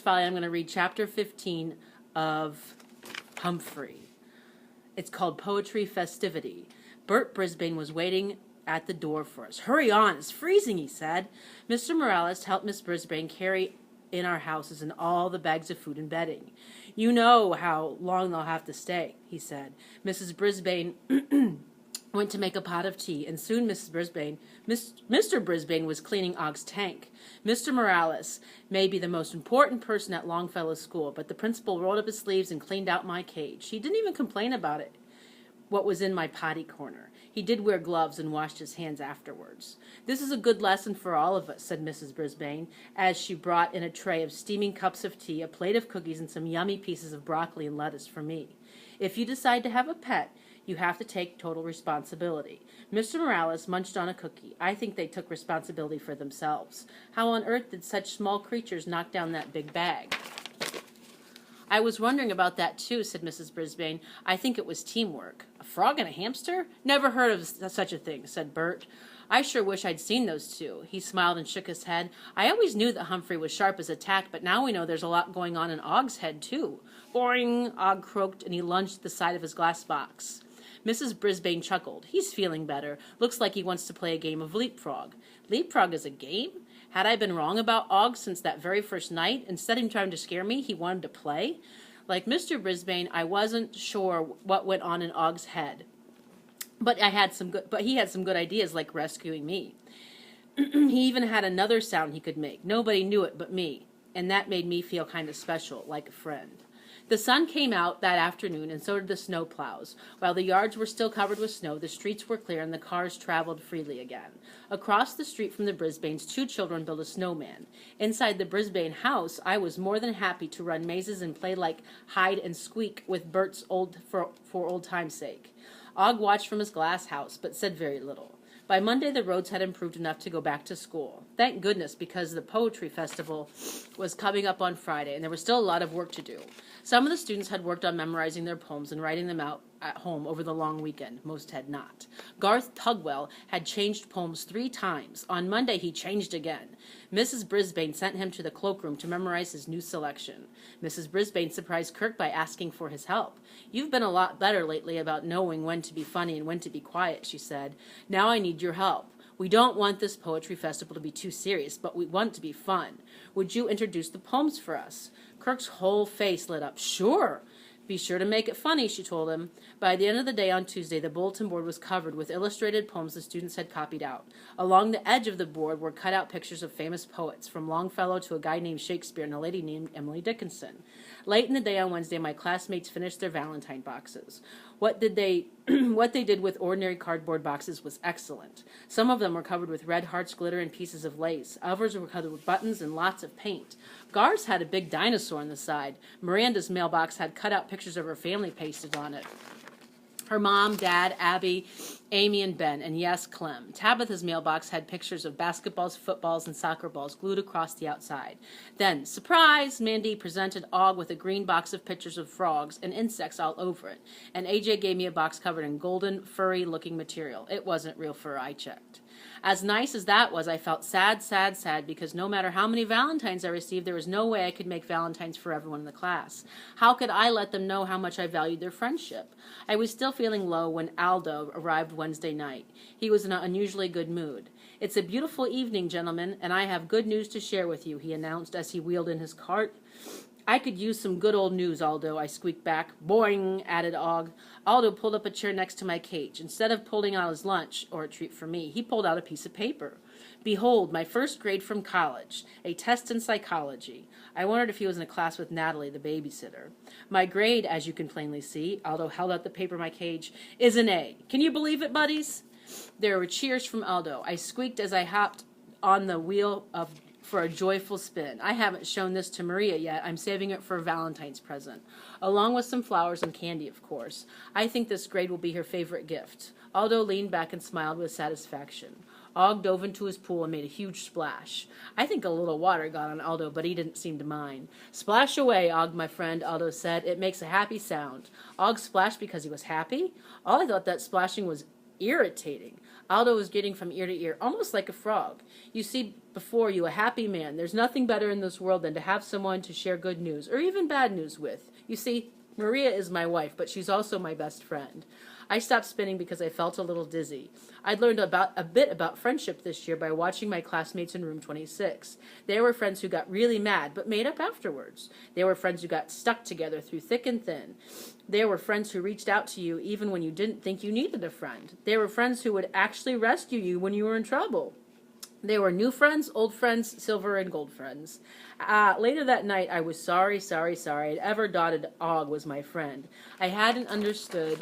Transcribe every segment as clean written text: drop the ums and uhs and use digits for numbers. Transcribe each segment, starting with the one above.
Fahle. I'm going to read chapter 15 of Humphrey. It's called Poetry Festivity. Bert Brisbane was waiting at the door for us. "Hurry on, it's freezing," he said. Mr. Morales helped Miss Brisbane carry in our houses and all the bags of food and bedding. "You know how long they'll have to stay," he said. Mrs. Brisbane went to make a pot of tea, and soon Mr. Brisbane was cleaning Ogg's tank. Mr. Morales may be the most important person at Longfellow School, but the principal rolled up his sleeves and cleaned out my cage. He didn't even complain about it, what was in my potty corner. He did wear gloves and washed his hands afterwards. "This is a good lesson for all of us," said Mrs. Brisbane, as she brought in a tray of steaming cups of tea, a plate of cookies, and some yummy pieces of broccoli and lettuce for me. "If you decide to have a pet, you have to take total responsibility." Mr. Morales munched on a cookie. "I think they took responsibility for themselves. How on earth did such small creatures knock down that big bag?" "I was wondering about that too," said Mrs. Brisbane. "I think it was teamwork." "A frog and a hamster? Never heard of such a thing," said Bert. "I sure wish I'd seen those two." He smiled and shook his head. "I always knew that Humphrey was sharp as a tack, but now we know there's a lot going on in Ogg's head too." "Boing!" Ogg croaked, and he lunged at the side of his glass box. Mrs. Brisbane chuckled. "He's feeling better. Looks like he wants to play a game of leapfrog." "Leapfrog is a game? Had I been wrong about Ogg since that very first night? Instead of trying to scare me, he wanted to play?" Like Mr. Brisbane, I wasn't sure what went on in Ogg's head, but he had some good ideas, like rescuing me. He even had another sound he could make. Nobody knew it but me, and that made me feel kind of special, like a friend. The sun came out that afternoon, and so did the snow plows. While the yards were still covered with snow, the streets were clear, and the cars traveled freely again. Across the street from the Brisbanes, 2 children built a snowman. Inside the Brisbane house, I was more than happy to run mazes and play like hide and squeak with Bert's for old time's sake. Ogg watched from his glass house, but said very little. By Monday, the roads had improved enough to go back to school. Thank goodness, because the poetry festival was coming up on Friday, and there was still a lot of work to do. Some of the students had worked on memorizing their poems and writing them out at home over the long weekend. Most had not. Garth Tugwell had changed poems 3 times. On Monday, he changed again. Mrs. Brisbane sent him to the cloakroom to memorize his new selection. Mrs. Brisbane surprised Kirk by asking for his help. "You've been a lot better lately about knowing when to be funny and when to be quiet," she said. "Now I need your help. We don't want this poetry festival to be too serious, but we want it to be fun. Would you introduce the poems for us?" Kirk's whole face lit up. "Sure. Be sure to make it funny," she told him. By the end of the day on Tuesday, the bulletin board was covered with illustrated poems the students had copied out. Along the edge of the board were cut out pictures of famous poets, from Longfellow to a guy named Shakespeare and a lady named Emily Dickinson. Late in the day on Wednesday, my classmates finished their Valentine boxes. What they did with ordinary cardboard boxes was excellent. Some of them were covered with red hearts, glitter, and pieces of lace. Others were covered with buttons and lots of paint. Gar's had a big dinosaur on the side. Miranda's mailbox had cut-out pictures of her family pasted on it. Her mom, Dad, Abby, Amy, and Ben, and yes, Clem. Tabitha's mailbox had pictures of basketballs, footballs, and soccer balls glued across the outside. Then, surprise, Mandy presented Ogg with a green box of pictures of frogs and insects all over it, and AJ gave me a box covered in golden, furry-looking material. It wasn't real fur, I checked. As nice as that was, I felt sad, because no matter how many Valentines I received, there was no way I could make Valentines for everyone in the class. How could I let them know how much I valued their friendship? I was still feeling low when Aldo arrived Wednesday night. He was in an unusually good mood. "It's a beautiful evening, gentlemen, and I have good news to share with you," he announced as he wheeled in his cart. "I could use some good old news, Aldo," I squeaked back. "Boing," added Ogg. Aldo pulled up a chair next to my cage. Instead of pulling out his lunch, or a treat for me, he pulled out a piece of paper. "Behold, my first grade from college, a test in psychology." I wondered if he was in a class with Natalie, the babysitter. "My grade, as you can plainly see," Aldo held out the paper in my cage, "is an A. Can you believe it, buddies?" There were cheers from Aldo. I squeaked as I hopped on the wheel for a joyful spin. "I haven't shown this to Maria yet. I'm saving it for a Valentine's present. Along with some flowers and candy, of course. I think this grade will be her favorite gift." Aldo leaned back and smiled with satisfaction. Ogg dove into his pool and made a huge splash. I think a little water got on Aldo, but he didn't seem to mind. "Splash away, Ogg, my friend," Aldo said. "It makes a happy sound." Ogg splashed because he was happy? I thought that splashing was irritating. Aldo was getting from ear to ear, almost like a frog. "You see, before you a happy man. There's nothing better in this world than to have someone to share good news, or even bad news with. You see, Maria is my wife, but she's also my best friend. I stopped spinning because I felt a little dizzy. I'd learned a bit about friendship this year by watching my classmates in room 26. They were friends who got really mad, but made up afterwards. They were friends who got stuck together through thick and thin. They were friends who reached out to you even when you didn't think you needed a friend. They were friends who would actually rescue you when you were in trouble. They were new friends, old friends, silver and gold friends. Later that night, I was sorry I'd ever doubted Og was my friend. I hadn't understood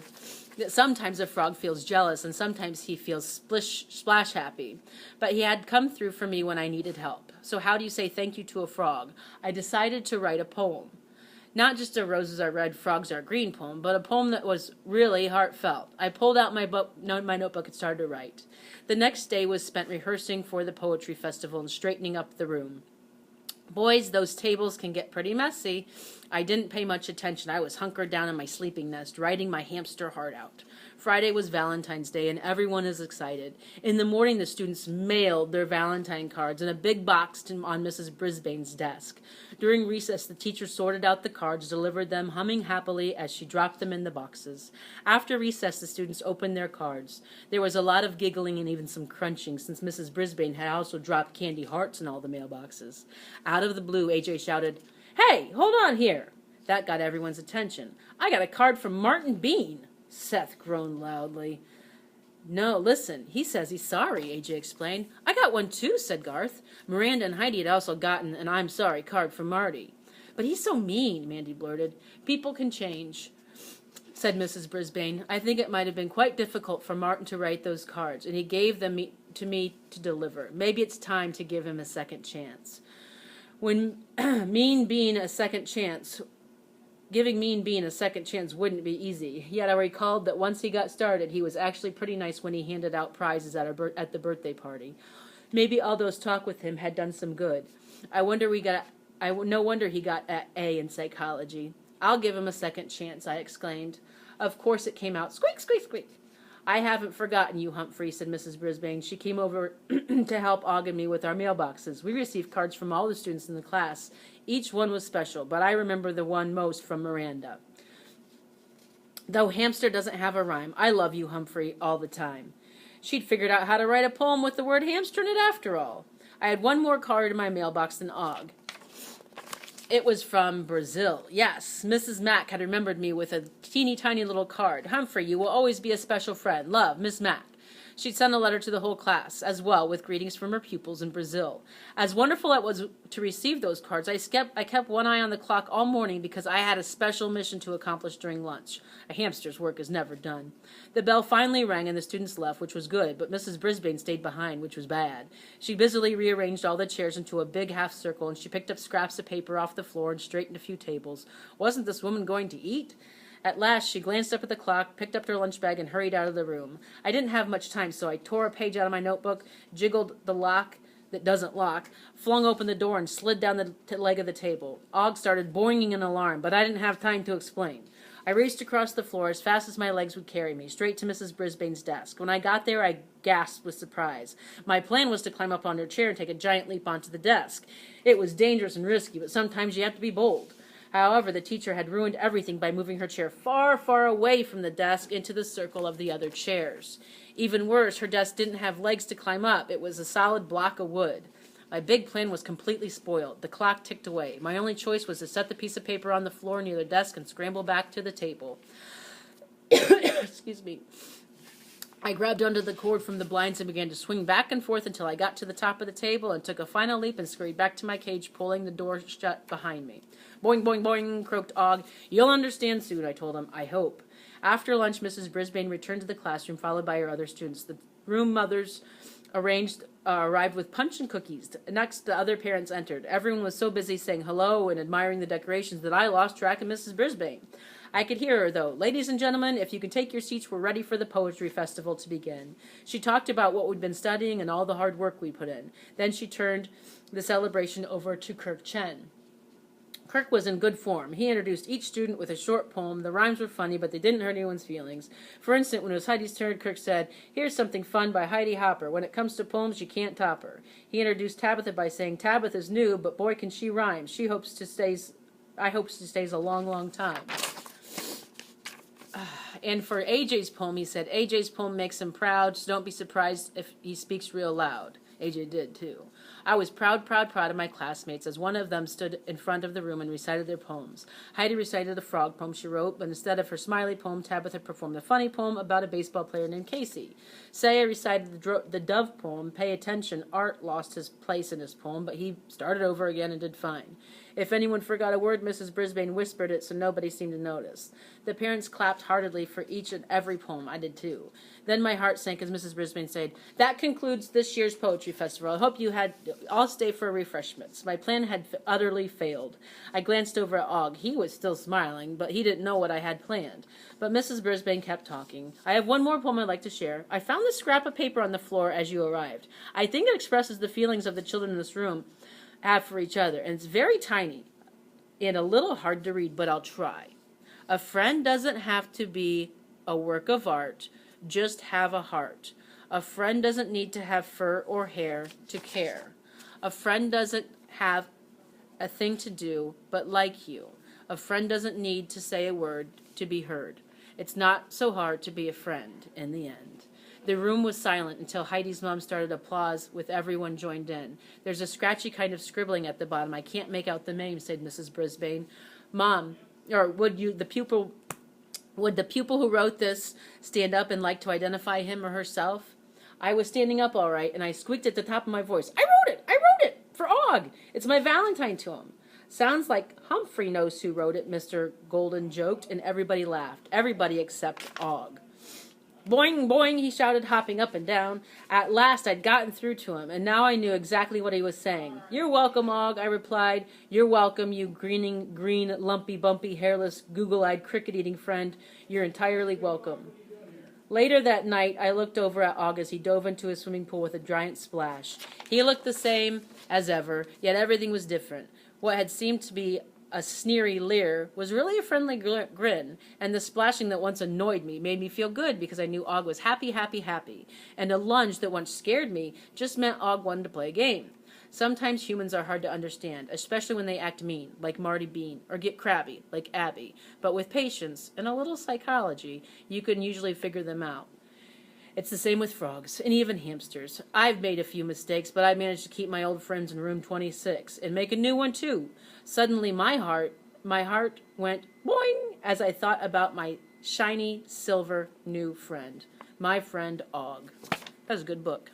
that sometimes a frog feels jealous and sometimes he feels splash happy. But he had come through for me when I needed help. So how do you say thank you to a frog? I decided to write a poem. Not just a roses are red, frogs are green poem, but a poem that was really heartfelt. I pulled out my notebook and started to write. The next day was spent rehearsing for the poetry festival and straightening up the room. Boys, those tables can get pretty messy. I didn't pay much attention. I was hunkered down in my sleeping nest, writing my hamster heart out. Friday was Valentine's Day, and everyone is excited. In the morning, the students mailed their Valentine cards in a big box on Mrs. Brisbane's desk. During recess, the teacher sorted out the cards, delivered them, humming happily as she dropped them in the boxes. After recess, the students opened their cards. There was a lot of giggling and even some crunching, since Mrs. Brisbane had also dropped candy hearts in all the mailboxes. Out of the blue, AJ shouted, "Hey, hold on here!" That got everyone's attention. "I got a card from Martin Bean." Seth groaned loudly. "No, listen, he says he's sorry," AJ explained. "I got one too," said Garth. Miranda and Heidi had also gotten an "I'm sorry" card from Marty. "But he's so mean," Mandy blurted. "People can change," said Mrs. Brisbane. "I think it might have been quite difficult for Martin to write those cards, and he gave them to me to deliver. Maybe it's time to give him a second chance." When Mean Bean a second chance... Giving Mean Bean a second chance wouldn't be easy, yet I recalled that once he got started, he was actually pretty nice when he handed out prizes at the birthday party. Maybe all those talk with him had done some good. No wonder he got an A in psychology. "I'll give him a second chance," I exclaimed. Of course it came out, "Squeak, squeak, squeak." "I haven't forgotten you, Humphrey," said Mrs. Brisbane. She came over to help Og and me with our mailboxes. We received cards from all the students in the class. Each one was special, but I remember the one most from Miranda. "Though hamster doesn't have a rhyme, I love you, Humphrey, all the time." She'd figured out how to write a poem with the word hamster in it after all. I had one more card in my mailbox than Og. It was from Brazil. Yes, Mrs. Mack had remembered me with a teeny tiny little card. "Humphrey, you will always be a special friend. Love, Miss Mack." She'd sent a letter to the whole class, as well, with greetings from her pupils in Brazil. As wonderful it was to receive those cards, I kept one eye on the clock all morning because I had a special mission to accomplish during lunch. A hamster's work is never done. The bell finally rang and the students left, which was good, but Mrs. Brisbane stayed behind, which was bad. She busily rearranged all the chairs into a big half circle, and she picked up scraps of paper off the floor and straightened a few tables. Wasn't this woman going to eat? At last, she glanced up at the clock, picked up her lunch bag, and hurried out of the room. I didn't have much time, so I tore a page out of my notebook, jiggled the lock that doesn't lock, flung open the door, and slid down the leg of the table. Og started boinging in alarm, but I didn't have time to explain. I raced across the floor as fast as my legs would carry me, straight to Mrs. Brisbane's desk. When I got there, I gasped with surprise. My plan was to climb up on her chair and take a giant leap onto the desk. It was dangerous and risky, but sometimes you have to be bold. However, the teacher had ruined everything by moving her chair far, far away from the desk into the circle of the other chairs. Even worse, her desk didn't have legs to climb up. It was a solid block of wood. My big plan was completely spoiled. The clock ticked away. My only choice was to set the piece of paper on the floor near the desk and scramble back to the table. Excuse me. I grabbed onto the cord from the blinds and began to swing back and forth until I got to the top of the table and took a final leap and scurried back to my cage, pulling the door shut behind me. "Boing, boing, boing," croaked Og. "You'll understand soon," I told him. "I hope." After lunch, Mrs. Brisbane returned to the classroom, followed by her other students. The room mothers arrived with punch and cookies. Next, the other parents entered. Everyone was so busy saying hello and admiring the decorations that I lost track of Mrs. Brisbane. I could hear her, though. "Ladies and gentlemen, if you can take your seats, we're ready for the poetry festival to begin." She talked about what we'd been studying and all the hard work we put in. Then she turned the celebration over to Kirk Chen. Kirk was in good form. He introduced each student with a short poem. The rhymes were funny, but they didn't hurt anyone's feelings. For instance, when it was Heidi's turn, Kirk said, "Here's something fun by Heidi Hopper. When it comes to poems, you can't top her." He introduced Tabitha by saying, "Tabitha's new, but boy can she rhyme. I hope she stays a long, long time." And for AJ's poem, he said, "AJ's poem makes him proud, so don't be surprised if he speaks real loud." AJ did, too. I was proud of my classmates as one of them stood in front of the room and recited their poems. Heidi recited a frog poem she wrote, but instead of her smiley poem, Tabitha performed a funny poem about a baseball player named Casey. Saya recited the dove poem, "Pay Attention." Art lost his place in his poem, but he started over again and did fine. If anyone forgot a word, Mrs. Brisbane whispered it so nobody seemed to notice. The parents clapped heartily for each and every poem. I did too. Then my heart sank as Mrs. Brisbane said, "That concludes this year's poetry festival. I hope you had all stay for refreshments." My plan had utterly failed. I glanced over at Og. He was still smiling, but he didn't know what I had planned. But Mrs. Brisbane kept talking. "I have one more poem I'd like to share. I found this scrap of paper on the floor as you arrived. I think it expresses the feelings of the children in this room have for each other, and it's very tiny and a little hard to read, but I'll try. A friend doesn't have to be a work of art, just have a heart. A friend doesn't need to have fur or hair to care. A friend doesn't have a thing to do but like you. A friend doesn't need to say a word to be heard. It's not so hard to be a friend in the end." The room was silent until Heidi's mom started applause with everyone joined in. "There's a scratchy kind of scribbling at the bottom. I can't make out the name," said Mrs. Brisbane. "Mom, or would the pupil who wrote this stand up and like to identify him or herself?" I was standing up all right, and I squeaked at the top of my voice, I wrote it, for Og. It's my Valentine to him." "Sounds like Humphrey knows who wrote it," Mr. Golden joked, and everybody laughed. Everybody except Og. "Boing, boing," he shouted, hopping up and down. At last I'd gotten through to him, and now I knew exactly what he was saying. "You're welcome, Og," I replied. "You're welcome, you green, lumpy, bumpy, hairless, google-eyed, cricket-eating friend. You're entirely welcome." Later that night, I looked over at Og as he dove into his swimming pool with a giant splash. He looked the same as ever, yet everything was different. What had seemed to be a sneery leer was really a friendly grin, and the splashing that once annoyed me made me feel good because I knew Og was happy, and a lunge that once scared me just meant Og wanted to play a game. Sometimes humans are hard to understand, especially when they act mean, like Marty Bean, or get crabby, like Abby, but with patience and a little psychology, you can usually figure them out. It's the same with frogs, and even hamsters. I've made a few mistakes, but I managed to keep my old friends in room 26, and make a new one too. Suddenly my heart went boing as I thought about my shiny, silver new friend. My friend Og. That was a good book.